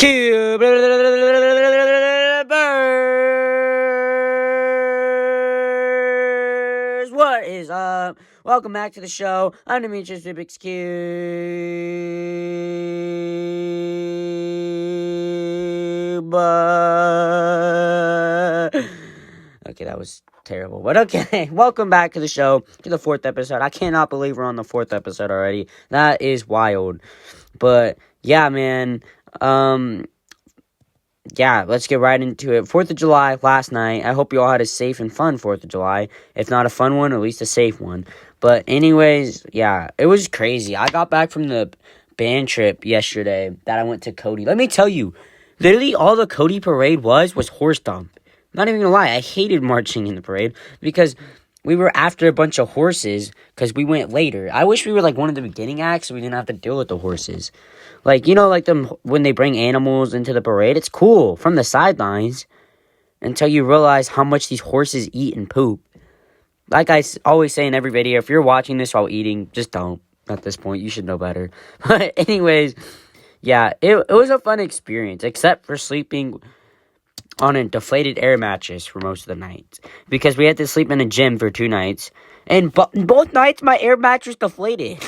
Cubers! What is up? Welcome back to the show. I'm Demetrius Rubik's Cube. Okay, that was terrible. But okay, welcome back to the show, to the 4th episode. I cannot believe we're on the 4th episode already. That is wild. But, yeah, man. Yeah, let's get right into it. 4th of July, last night. I hope you all had a safe and fun 4th of July. If not a fun one, at least a safe one. But anyways, yeah, it was crazy. I got back from the band trip yesterday that I went to Cody. Let me tell you, literally all the Cody parade was horse dump. Not even gonna lie, I hated marching in the parade because we were after a bunch of horses because we went later. I wish we were like one of the beginning acts so we didn't have to deal with the horses. Like, you know, like them when they bring animals into the parade, it's cool from the sidelines until you realize how much these horses eat and poop. Like I always say in every video, if you're watching this while eating, just don't. At this point, you should know better. But anyways, yeah, it was a fun experience, except for sleeping on a deflated air mattress for most of the nights. Because we had to sleep in a gym for 2 nights. And both nights, my air mattress deflated.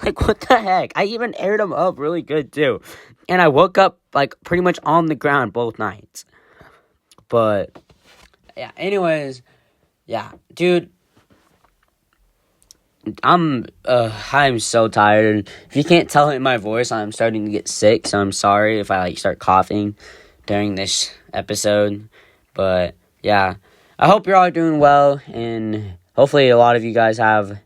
Like, what the heck? I even aired them up really good, too. And I woke up, like, pretty much on the ground both nights. But, yeah, anyways, yeah, dude, I'm so tired. If you can't tell in my voice, I'm starting to get sick, so I'm sorry if I, like, start coughing during this episode. But, yeah, I hope you're all doing well, and hopefully a lot of you guys have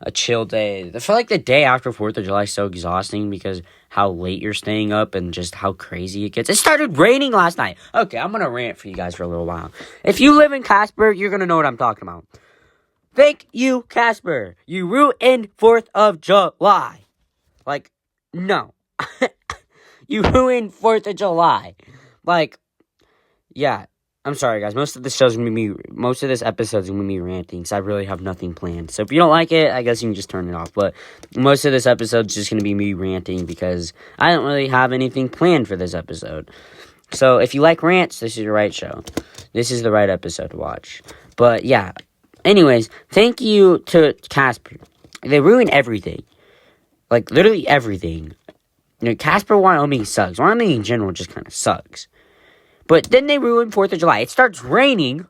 a chill day. I feel like the day after 4th of July is so exhausting because how late you're staying up and just how crazy it gets. It started raining last night. Okay, I'm going to rant for you guys for a little while. If you live in Casper, you're going to know what I'm talking about. Thank you, Casper. You ruined 4th of July. Like, no. You ruined 4th of July. Like, yeah. I'm sorry, guys. Most of this episode is gonna be ranting, because I really have nothing planned. So if you don't like it, I guess you can just turn it off. But most of this episode is just gonna be me ranting, because I don't really have anything planned for this episode. So if you like rants, this is your right show. This is the right episode to watch. But yeah. Anyways, thank you to Casper. They ruined everything. Like, literally everything. You know, Casper, Wyoming sucks. Wyoming in general just kind of sucks. But then they ruin 4th of July. It starts raining.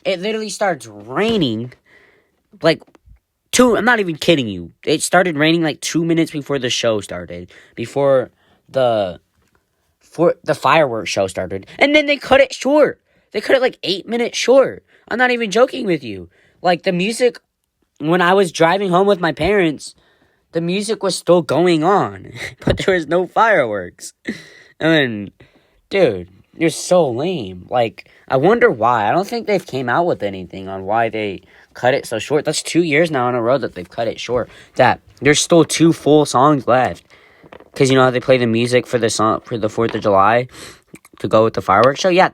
It literally starts raining. Like, I'm not even kidding you. It started raining like 2 minutes before the show started. Before the fireworks show started. And then they cut it short. They cut it like 8 minutes short. I'm not even joking with you. Like, the music, when I was driving home with my parents, the music was still going on. But there was no fireworks. And, dude, you're so lame. Like, I wonder why. I don't think they've came out with anything on why they cut it so short. That's 2 years now in a row that they've cut it short. That there's still 2 full songs left. Because, you know how they play the music for the song for the 4th of July to go with the fireworks show? Yeah,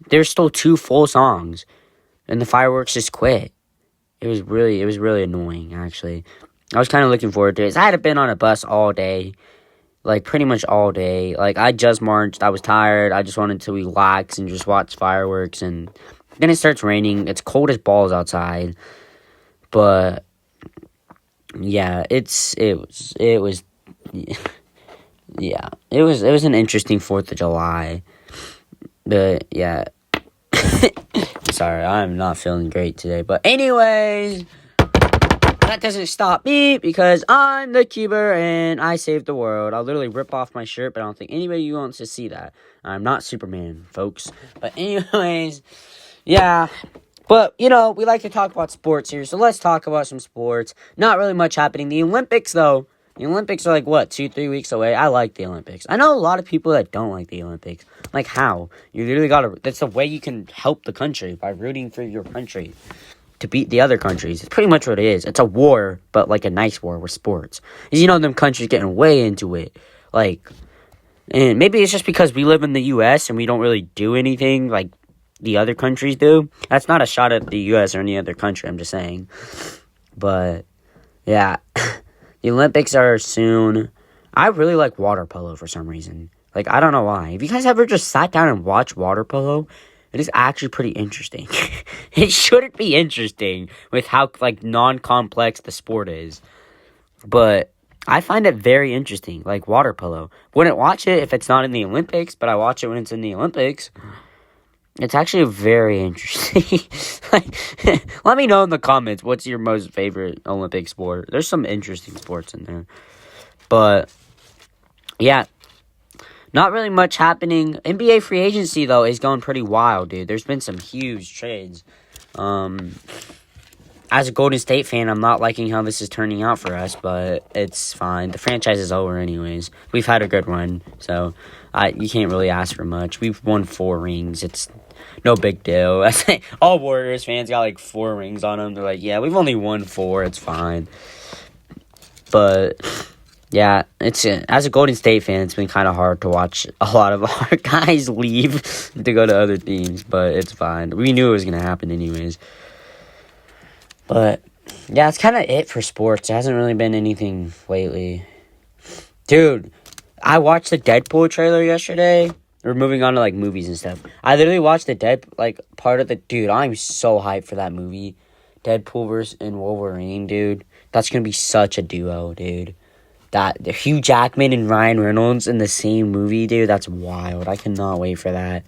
there's still 2 full songs. And the fireworks just quit. It was really annoying, actually. I was kind of looking forward to it. I had been on a bus all day. Like, pretty much all day. Like, I just marched. I was tired. I just wanted to relax and just watch fireworks. And then it starts raining. It's cold as balls outside. But, yeah, it was an interesting 4th of July. But, yeah. Sorry, I'm not feeling great today. But anyways, that doesn't stop me because I'm the Cuber and I saved the world. I'll literally rip off my shirt, but I don't think anybody wants to see that. I'm not Superman, folks. But anyways, yeah. But, you know, we like to talk about sports here, so let's talk about some sports. Not really much happening. The Olympics, though. The Olympics are like, 2-3 weeks away? I like the Olympics. I know a lot of people that don't like the Olympics. Like, how? You literally that's the way you can help the country, by rooting for your country to beat the other countries. It's pretty much what it is. It's a war, but like a nice war with sports. You know, them countries getting way into it. Like, and maybe it's just because we live in the U.S. and we don't really do anything like the other countries do. That's not a shot at the U.S. or any other country, I'm just saying. But, yeah. The Olympics are soon. I really like water polo for some reason. Like, I don't know why. If you guys ever just sat down and watched water polo, it is actually pretty interesting. It shouldn't be interesting with how, like, non-complex the sport is. But I find it very interesting, like water polo. Wouldn't watch it if it's not in the Olympics, but I watch it when it's in the Olympics. It's actually very interesting. Like, let me know in the comments what's your most favorite Olympic sport. There's some interesting sports in there. But, yeah, not really much happening. NBA free agency, though, is going pretty wild, dude. There's been some huge trades. As a Golden State fan, I'm not liking how this is turning out for us, but it's fine. The franchise is over anyways. We've had a good run, so you can't really ask for much. We've won 4 rings. It's no big deal. All Warriors fans got like 4 rings on them. They're like, yeah, we've only won 4. It's fine. But yeah, it's as a Golden State fan, it's been kind of hard to watch a lot of our guys leave to go to other teams, but it's fine. We knew it was gonna happen anyways. But, yeah, that's kind of it for sports. There hasn't really been anything lately. Dude, I watched the Deadpool trailer yesterday. We're moving on to, like, movies and stuff. I literally watched the part of the... Dude, I'm so hyped for that movie. Deadpool versus and Wolverine, dude. That's going to be such a duo, dude. The Hugh Jackman and Ryan Reynolds in the same movie, dude. That's wild. I cannot wait for that.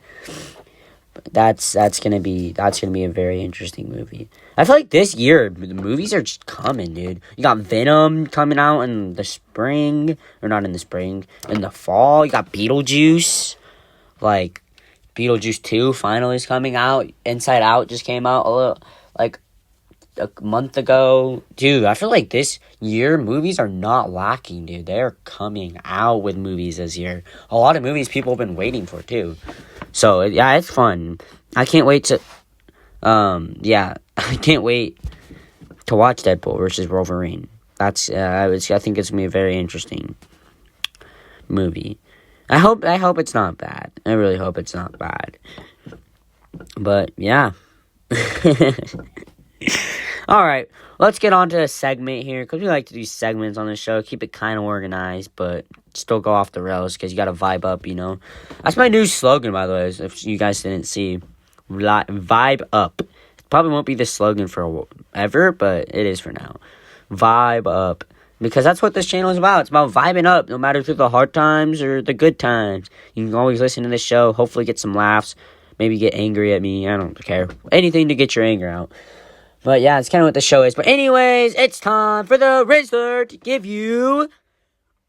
That's gonna be a very interesting movie. I feel like this year the movies are just coming, dude. You got Venom coming out in the spring, or not in the spring, in the fall. You got Beetlejuice, like Beetlejuice 2 finally is coming out. Inside Out just came out a month ago, dude. I feel like this year movies are not lacking, dude. They're coming out with movies this year. A lot of movies people have been waiting for too. So, yeah, it's fun. I can't wait to, I can't wait to watch Deadpool versus Wolverine. I think it's going to be a very interesting movie. I hope it's not bad. I really hope it's not bad. But, yeah. Alright, let's get on to a segment here, because we like to do segments on the show, keep it kind of organized, but still go off the rails, because you got to vibe up, you know. That's my new slogan, by the way, if you guys didn't see. Vibe up. It probably won't be the slogan forever, but it is for now. Vibe up. Because that's what this channel is about. It's about vibing up, no matter through the hard times or the good times. You can always listen to this show, hopefully get some laughs, maybe get angry at me, I don't care. Anything to get your anger out. But yeah, it's kind of what the show is. But anyways, it's time for the Rizzler to give you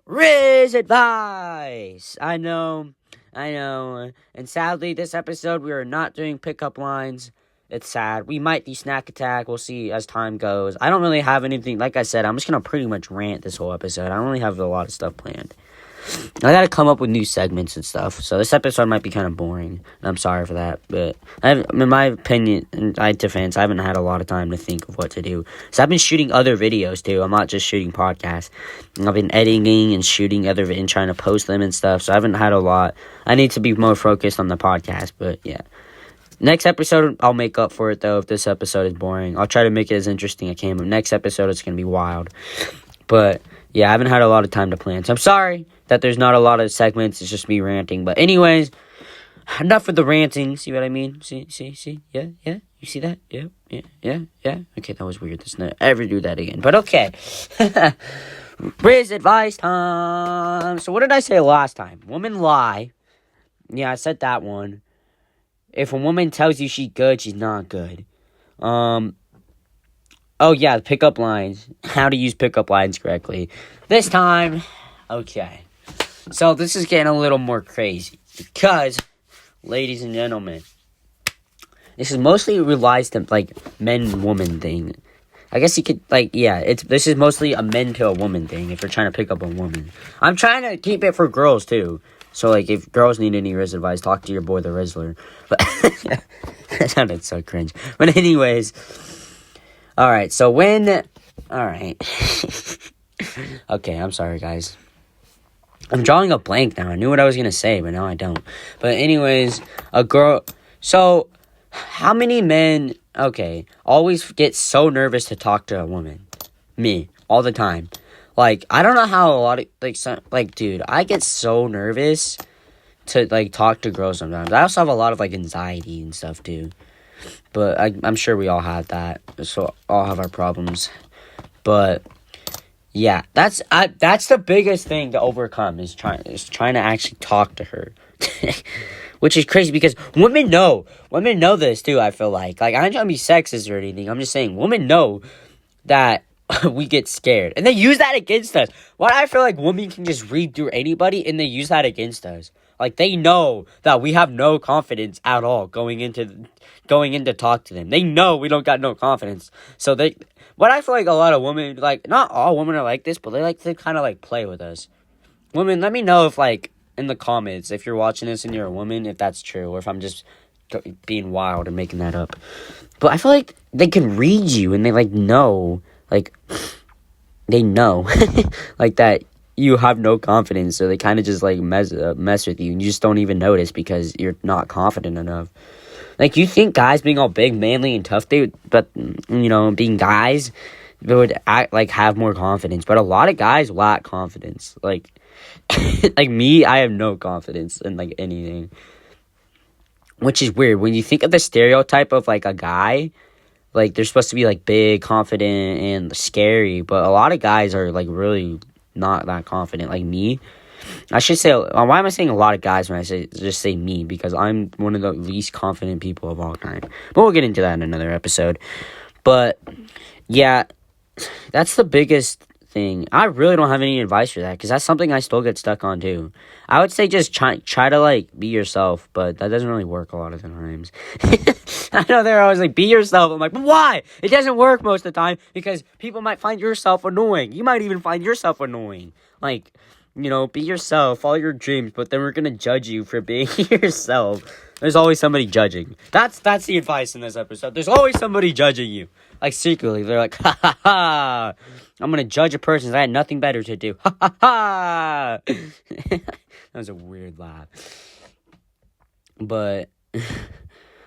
Riz advice. I know. And sadly, this episode, we are not doing pickup lines. It's sad. We might do Snack Attack. We'll see as time goes. I don't really have anything. Like I said, I'm just going to pretty much rant this whole episode. I don't really have a lot of stuff planned. I gotta come up with new segments and stuff, so this episode might be kind of boring, and I'm sorry for that, but in my opinion, in my defense, I haven't had a lot of time to think of what to do, so I've been shooting other videos, too. I'm not just shooting podcasts. I've been editing and shooting and trying to post them and stuff, so I haven't had a lot. I need to be more focused on the podcast, but yeah. Next episode, I'll make up for it, though, if this episode is boring. I'll try to make it as interesting as I can, but next episode, it's gonna be wild. But yeah, I haven't had a lot of time to plan, so I'm sorry that there's not a lot of segments. It's just me ranting. But anyways, enough of the ranting. See what I mean? See? Yeah? You see that? Yeah? Okay, that was weird. Let's not ever do that again. But okay. Riz advice time. So what did I say last time? Woman lie. Yeah, I said that one. If a woman tells you she's good, she's not good. Oh, yeah, pickup lines. How to use pickup lines correctly. This time, okay. So, this is getting a little more crazy. Because, ladies and gentlemen, this is mostly relies to, men-woman thing. I guess you could, this is mostly a men to a woman thing if you're trying to pick up a woman. I'm trying to keep it for girls, too. So, if girls need any Riz advice, talk to your boy, the Rizzler. But, that sounded so cringe. But anyways... Alright, so alright. Okay, I'm sorry, guys. I'm drawing a blank now. I knew what I was going to say, but now I don't. But anyways, so, how many men, always get so nervous to talk to a woman? Me, all the time. I don't know how a lot of, dude, I get so nervous to like talk to girls sometimes. I also have a lot of like anxiety and stuff too. But I'm sure we all have that. So all have our problems. But yeah, that's the biggest thing to overcome is trying to actually talk to her. Which is crazy because women know this too. I feel like I'm not trying to be sexist or anything. I'm just saying women know that we get scared and they use that against us. Why I feel like women can just read through anybody and they use that against us. Like they know that we have no confidence at all going into talk to them. They know we don't got no confidence. So what I feel like a lot of women, like not all women are like this, but they like to kind of like play with us. Women, let me know if like in the comments if you're watching this and you're a woman, if that's true, or if I'm just being wild and making that up. But I feel like they can read you and they like know, like they know like that you have no confidence, so they kind of just like mess with you and you just don't even notice because you're not confident enough. Like you think guys being all big, manly, and tough, but you know, being guys, they would act like have more confidence, but a lot of guys lack confidence. Like like me, I have no confidence in like anything, which is weird when you think of the stereotype of like a guy. Like they're supposed to be like big, confident, and scary, but a lot of guys are like really not that confident. Like me, I should say. Why am I saying a lot of guys when I say me? Because I'm one of the least confident people of all time. But we'll get into that in another episode. But yeah, that's the biggest thing. I really don't have any advice for that because that's something I still get stuck on too. I would say just try to like be yourself, but that doesn't really work a lot of the times. I know they're always like, be yourself. I'm like, but why? It doesn't work most of the time because people might find yourself annoying. You might even find yourself annoying. Like, you know, be yourself, follow your dreams, but then we're gonna judge you for being yourself. There's always somebody judging. That's the advice in this episode. There's always somebody judging you. Like secretly, they're like, ha ha ha. I'm gonna judge a person. I had nothing better to do. Ha ha ha. That was a weird laugh. But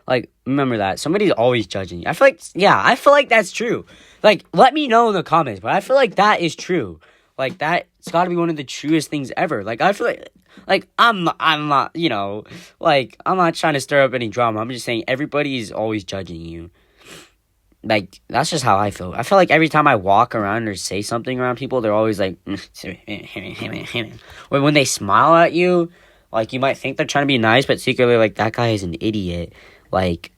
like, remember that. Somebody's always judging you. I feel like that's true. Like, let me know in the comments, but I feel like that is true. Like, that's gotta be one of the truest things ever. Like, I feel like I'm not, you know, like, I'm not trying to stir up any drama. I'm just saying everybody is always judging you. Like, that's just how I feel. I feel like every time I walk around or say something around people, they're always like, when they smile at you, like, you might think they're trying to be nice, but secretly, like, that guy is an idiot. Like,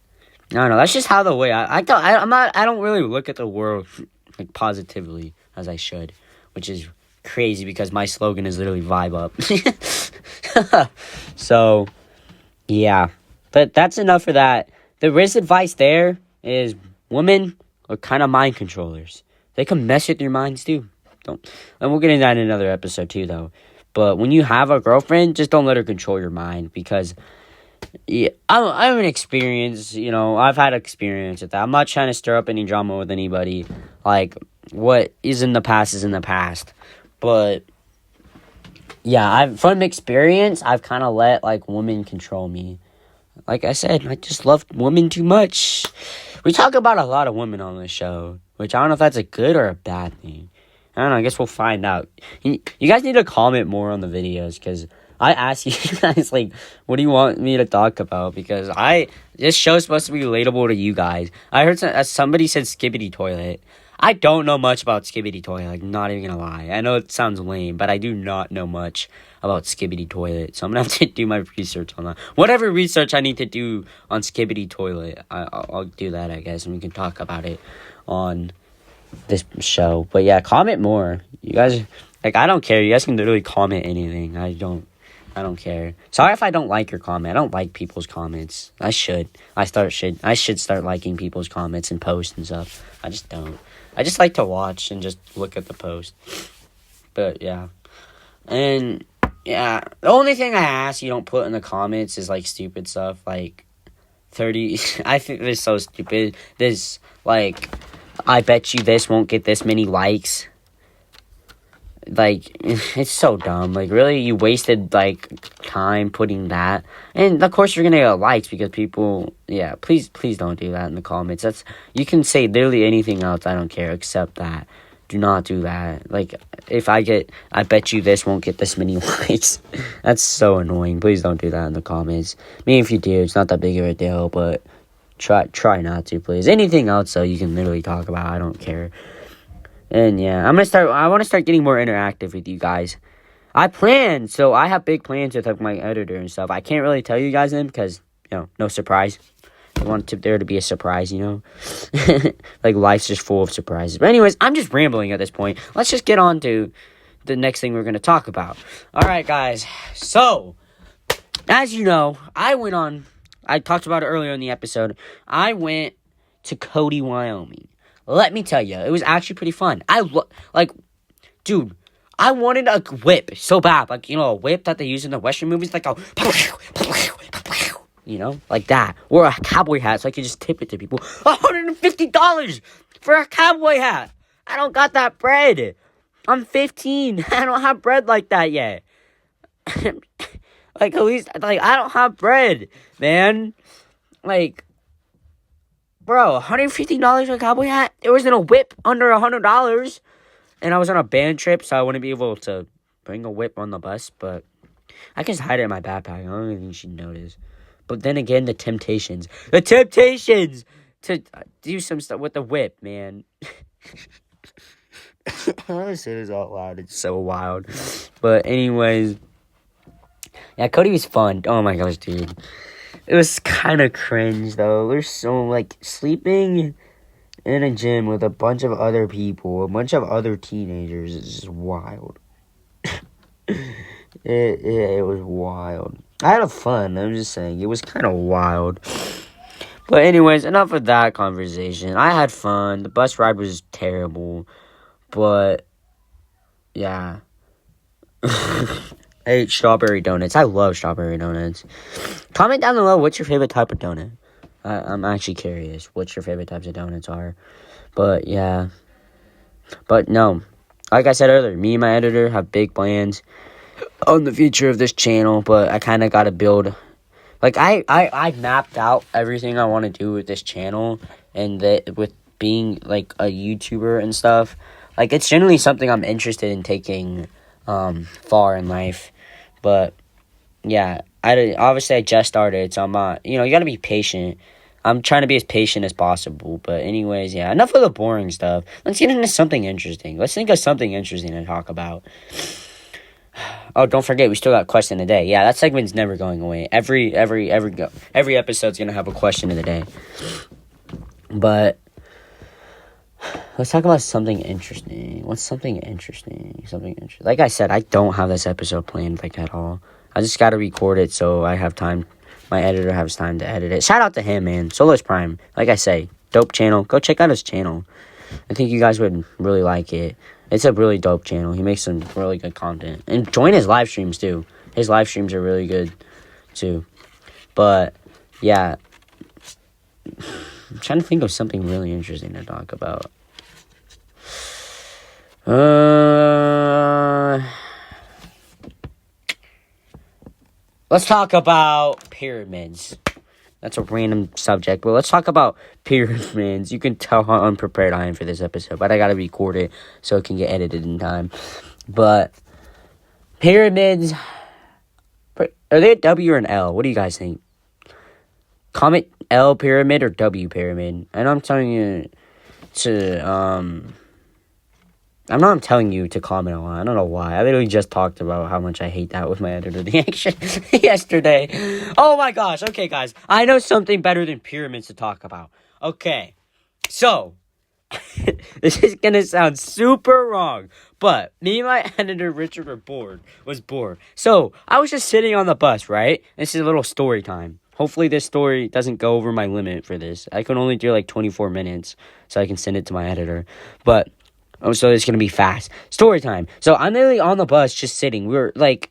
I don't know. That's just how the way I don't really look at the world, like, positively as I should, which is crazy because my slogan is literally vibe up. So, yeah. But that's enough for that. The risk advice there is women are kind of mind controllers. They can mess with your minds too. And we'll get into that in another episode too, though. But when you have a girlfriend, just don't let her control your mind because I have an experience, you know, I've had experience with that. I'm not trying to stir up any drama with anybody. Like, what is in the past is in the past. But, yeah, from experience, I've kind of let, like, women control me. Like I said, I just love women too much. We talk about a lot of women on this show, which I don't know if that's a good or a bad thing. I don't know, I guess we'll find out. You guys need to comment more on the videos, because I asked you guys, like, what do you want me to talk about? Because this show's supposed to be relatable to you guys. I heard somebody said Skibidi Toilet. I don't know much about Skibidi Toilet, like, not even gonna lie. I know it sounds lame, but I do not know much about Skibidi Toilet, so I'm gonna have to do my research on that. Whatever research I need to do on Skibidi Toilet, I'll do that, I guess, and we can talk about it on this show. But yeah, comment more. You guys, like, I don't care. You guys can literally comment anything. I don't care. Sorry if I don't like your comment. I don't like people's comments. I should start liking people's comments and posts and stuff. I just don't. I just like to watch and just look at the post. But yeah. And yeah, the only thing I ask you don't put in the comments is like stupid stuff like 30 I think this is so stupid. This, like, I bet you this won't get this many likes. Like, it's so dumb. Like, really, you wasted, like, time putting that. And, of course, you're gonna get likes because people, yeah, please don't do that in the comments. You can say literally anything else, I don't care, except that. Do not do that. Like, I bet you this won't get this many likes. That's so annoying. Please don't do that in the comments. I mean, if you do, it's not that big of a deal, but try not to, please. Anything else, though, you can literally talk about. I don't care. And, yeah, I want to start getting more interactive with you guys. I have big plans with, like, my editor and stuff. I can't really tell you guys them because, no surprise. I want there to be a surprise, like, life's just full of surprises. But anyways, I'm just rambling at this point. Let's just get on to the next thing we're going to talk about. All right, guys. So, as you know, I talked about it earlier in the episode. I went to Cody, Wyoming. Let me tell you, it was actually pretty fun. Dude, I wanted a whip so bad. Like, a whip that they use in the Western movies. Like, like that. Or a cowboy hat so I could just tip it to people. $150 for a cowboy hat. I don't got that bread. I'm 15. I don't have bread like that yet. Like, at least, like, I don't have bread, man. Like, bro, $150 for a cowboy hat? There wasn't a whip under $100. And I was on a band trip, so I wouldn't be able to bring a whip on the bus. But I can just hide it in my backpack. I don't even think she'd notice. But then again, the temptations to do some stuff with the whip, man. I want to say this out loud. It's so wild. But anyways, yeah, Cody was fun. Oh my gosh, dude. It was kind of cringe, though. We're so, like, sleeping in a gym with a bunch of other people, a bunch of other teenagers. It's just wild. It was wild. I had fun. I'm just saying. It was kind of wild. But anyways, enough of that conversation. I had fun. The bus ride was terrible. But, yeah. I ate strawberry donuts. I love strawberry donuts. Comment down below what's your favorite type of donut. I'm actually curious what your favorite types of donuts are. But, yeah. But, no. Like I said earlier, me and my editor have big plans on the future of this channel, but I kind of got to build, like, I mapped out everything I want to do with this channel, and that with being, like, a YouTuber and stuff, like, it's generally something I'm interested in taking, far in life, but, yeah, obviously I just started, so I'm not, you gotta be patient. I'm trying to be as patient as possible, but anyways, yeah, enough of the boring stuff. Let's get into something interesting. Let's think of something interesting to talk about. Oh, don't forget, we still got question of the day. Yeah, that segment's never going away. Every episode's gonna have a question of the day. But let's talk about something interesting. What's something interesting? Like I said, I don't have this episode planned, like, at all. I just gotta record it so I have time. My editor has time to edit it. Shout out to him, man. Solus Prime. Like I say, dope channel. Go check out his channel. I think you guys would really like it. It's a really dope channel. He makes some really good content. And join his live streams, too. His live streams are really good, too. But, yeah. I'm trying to think of something really interesting to talk about. Let's talk about pyramids. That's a random subject, but let's talk about pyramids. You can tell how unprepared I am for this episode, but I gotta record it so it can get edited in time. But pyramids, are they a W or an L? What do you guys think? Comment L pyramid or W pyramid. I know I'm telling you I'm telling you to comment on it. I don't know why. I literally just talked about how much I hate that with my editor yesterday. Oh my gosh. Okay, guys. I know something better than pyramids to talk about. Okay. So, this is going to sound super wrong, but me and my editor, Richard, was bored. So, I was just sitting on the bus, right? This is a little story time. Hopefully this story doesn't go over my limit for this. I can only do like 24 minutes, so I can send it to my editor. But so it's going to be fast. Story time. So I'm literally on the bus just sitting. We were like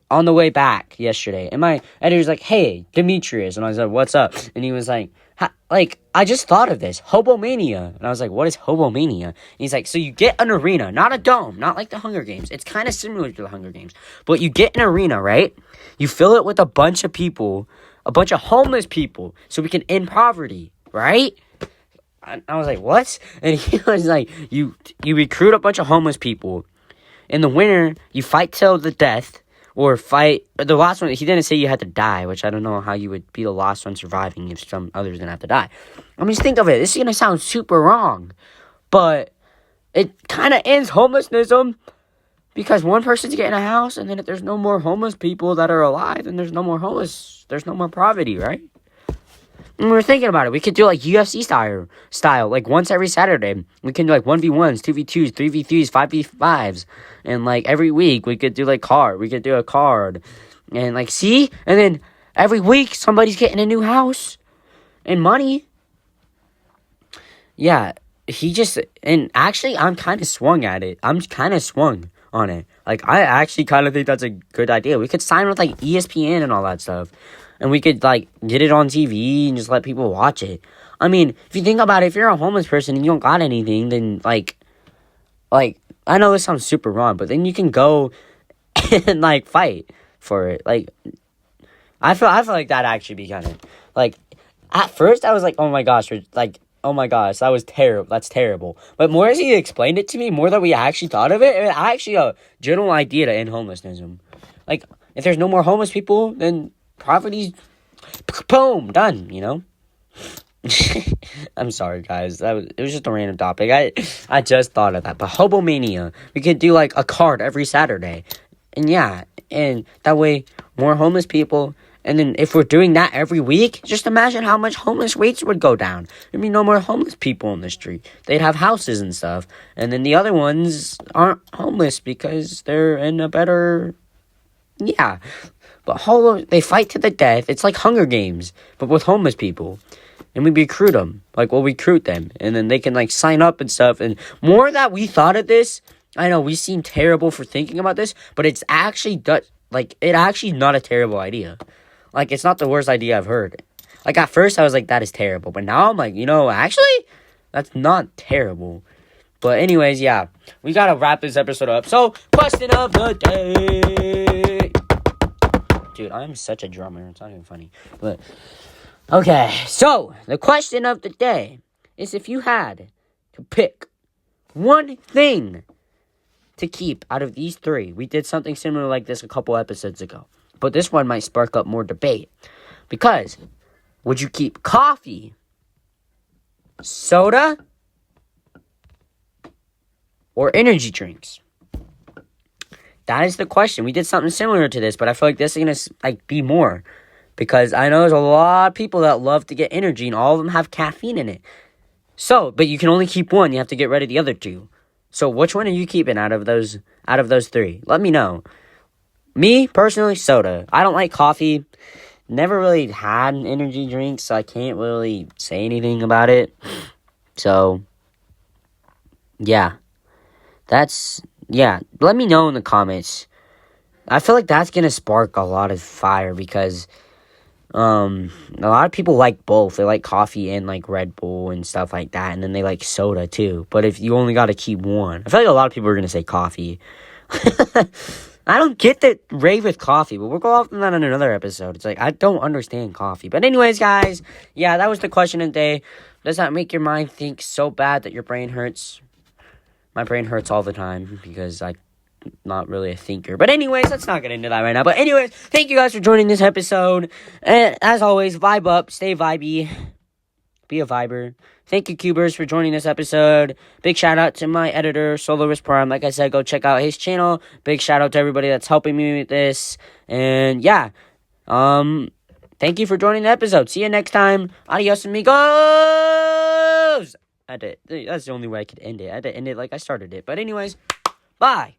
on the way back yesterday. And my editor's like, hey, Demetrius. And I was like, what's up? And he was like, I just thought of this. Hobomania. And I was like, what is Hobomania? And he's like, so you get an arena, not a dome, not like the Hunger Games. It's kind of similar to the Hunger Games. But you get an arena, right? You fill it with a bunch of people, a bunch of homeless people, so we can end poverty, right? I was like, what? And he was like, you recruit a bunch of homeless people. In the winter, you fight till the death, or fight the last one. He didn't say you had to die, which I don't know how you would be the last one surviving if some others didn't have to die. I mean, just think of it. This is gonna sound super wrong, but it kind of ends homelessness because one person's getting a house, and then if there's no more homeless people that are alive, then there's no more homeless. There's no more poverty, right? And we were thinking about it. We could do like UFC style, like once every Saturday. We can do like 1v1s, 2v2s, 3v3s, 5v5s. And like every week we could do like we could do a card. And like, see? And then every week somebody's getting a new house and money. Yeah, and actually I'm kind of swung at it. I'm kind of swung on it. Like, I actually kind of think that's a good idea. We could sign with like ESPN and all that stuff. And we could, like, get it on TV and just let people watch it. I mean, if you think about it, if you're a homeless person and you don't got anything, then, like, I know this sounds super wrong, but then you can go and, like, fight for it. Like, I feel like that actually be kind of, like, at first I was like, oh my gosh, that was terrible. That's terrible. But more as he explained it to me, more that we actually thought of it, it's actually a general idea to end homelessness. Like, if there's no more homeless people, then poverty's boom, done, you know? I'm sorry, guys. It was just a random topic. I just thought of that. But Hobomania, we could do like a card every Saturday. And yeah, and that way more homeless people. And then if we're doing that every week, just imagine how much homeless rates would go down. There'd be no more homeless people on the street. They'd have houses and stuff. And then the other ones aren't homeless because they're in a better... Yeah. But they fight to the death. It's like Hunger Games, but with homeless people. And we recruit them. Like, we'll recruit them. And then they can, like, sign up and stuff. And more that we thought of this, I know we seem terrible for thinking about this, but it's actually, not a terrible idea. Like, it's not the worst idea I've heard. Like, at first I was like, that is terrible. But now I'm like, actually, that's not terrible. But anyways, yeah. We gotta wrap this episode up. So, question of the day. Dude, I'm such a drummer. It's not even funny. But, okay. So, the question of the day is if you had to pick one thing to keep out of these three. We did something similar like this a couple episodes ago. But this one might spark up more debate. Because, would you keep coffee, soda, or energy drinks? That is the question. We did something similar to this, but I feel like this is going to like be more. Because I know there's a lot of people that love to get energy, and all of them have caffeine in it. So, but you can only keep one. You have to get rid of the other two. So which one are you keeping out of those three? Let me know. Me, personally, soda. I don't like coffee. Never really had an energy drink, so I can't really say anything about it. So, yeah. Let me know in the comments. I feel like that's going to spark a lot of fire because a lot of people like both. They like coffee and like Red Bull and stuff like that. And then they like soda too. But if you only got to keep one, I feel like a lot of people are going to say coffee. I don't get the rave with coffee, but we'll go off on that in another episode. It's like, I don't understand coffee. But anyways, guys, yeah, that was the question of the day. Does that make your mind think so bad that your brain hurts? My brain hurts all the time because I'm not really a thinker. But anyways, let's not get into that right now. But anyways, thank you guys for joining this episode. And as always, vibe up, stay vibey, be a viber. Thank you, Cubers, for joining this episode. Big shout out to my editor, Solaris Prime. Like I said, go check out his channel. Big shout out to everybody that's helping me with this. And yeah, thank you for joining the episode. See you next time. Adios, amigos. That's the only way I could end it. I had to end it like I started it. But anyways, bye.